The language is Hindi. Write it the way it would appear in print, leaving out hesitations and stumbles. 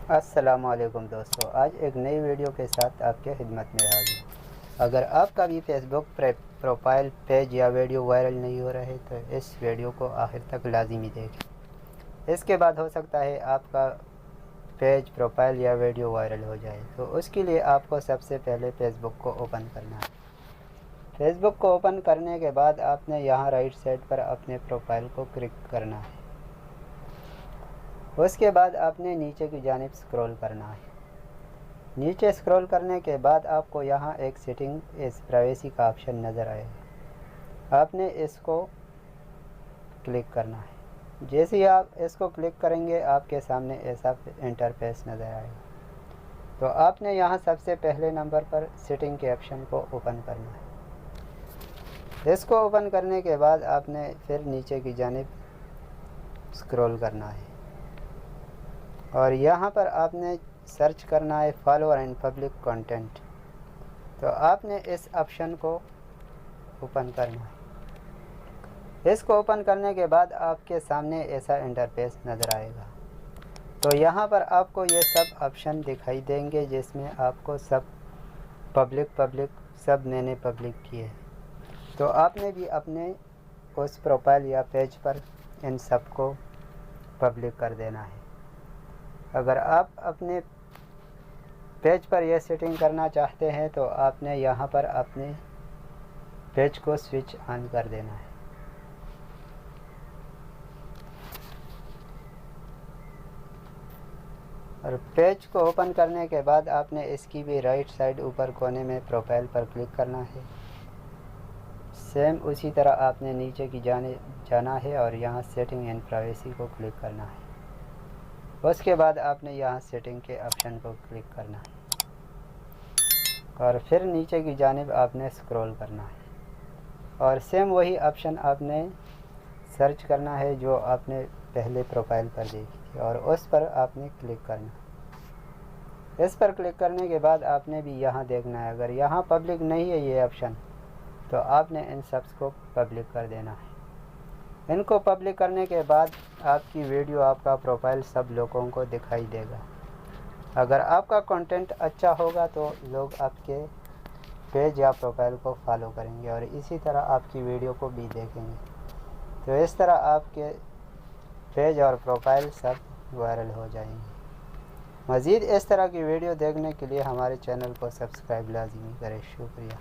अस्सलामुअलैकुम दोस्तों, आज एक नई वीडियो के साथ आपके खिदमत में हाजिर। अगर आपका भी फेसबुक प्रोफाइल पेज या वीडियो वायरल नहीं हो रहे तो इस वीडियो को आखिर तक लाजिमी देखें। इसके बाद हो सकता है आपका पेज प्रोफाइल या वीडियो वायरल हो जाए। तो उसके लिए आपको सबसे पहले फेसबुक को ओपन करना है। फेसबुक को ओपन करने के बाद आपने यहाँ राइट साइड पर अपने प्रोफाइल को क्लिक करना है। उसके बाद आपने नीचे की जानिब स्क्रॉल करना है। नीचे स्क्रॉल करने के बाद आपको यहाँ एक सेटिंग प्राइवेसी का ऑप्शन नज़र आएगा। आपने इसको क्लिक करना है। जैसे ही आप इसको क्लिक करेंगे आपके सामने ऐसा इंटरफेस नज़र आएगा। तो आपने यहाँ सबसे पहले नंबर पर सेटिंग के ऑप्शन को ओपन करना है। इसको ओपन करने के बाद आपने फिर नीचे की जानिब स्क्रॉल करना है और यहाँ पर आपने सर्च करना है फॉलोअर एंड पब्लिक कंटेंट। तो आपने इस ऑप्शन को ओपन करना है। इसको ओपन करने के बाद आपके सामने ऐसा इंटरफेस नज़र आएगा। तो यहाँ पर आपको ये सब ऑप्शन दिखाई देंगे जिसमें आपको सब पब्लिक सब मैंने पब्लिक किए। तो आपने भी अपने उस प्रोफाइल या पेज पर इन सब को पब्लिक कर देना है। अगर आप अपने पेज पर यह सेटिंग करना चाहते हैं तो आपने यहाँ पर अपने पेज को स्विच ऑन कर देना है। और पेज को ओपन करने के बाद आपने इसकी भी राइट साइड ऊपर कोने में प्रोफाइल पर क्लिक करना है। सेम उसी तरह आपने नीचे की जाना है और यहाँ सेटिंग एंड प्राइवेसी को क्लिक करना है। उसके बाद आपने यहाँ सेटिंग के ऑप्शन को क्लिक करना है और फिर नीचे की जानिब आपने स्क्रॉल करना है और सेम वही ऑप्शन आपने सर्च करना है जो आपने पहले प्रोफाइल पर देखी थी और उस पर आपने क्लिक करना। इस पर क्लिक करने के बाद आपने भी यहाँ देखना है। अगर यहाँ पब्लिक नहीं है ये ऑप्शन तो आपने इन सबs को पब्लिक कर देना है। इनको पब्लिक करने के बाद आपकी वीडियो आपका प्रोफाइल सब लोगों को दिखाई देगा। अगर आपका कंटेंट अच्छा होगा तो लोग आपके पेज या प्रोफाइल को फॉलो करेंगे और इसी तरह आपकी वीडियो को भी देखेंगे। तो इस तरह आपके पेज और प्रोफाइल सब वायरल हो जाएंगे। मज़ीद इस तरह की वीडियो देखने के लिए हमारे चैनल को सब्सक्राइब लाज़िमी करें। शुक्रिया।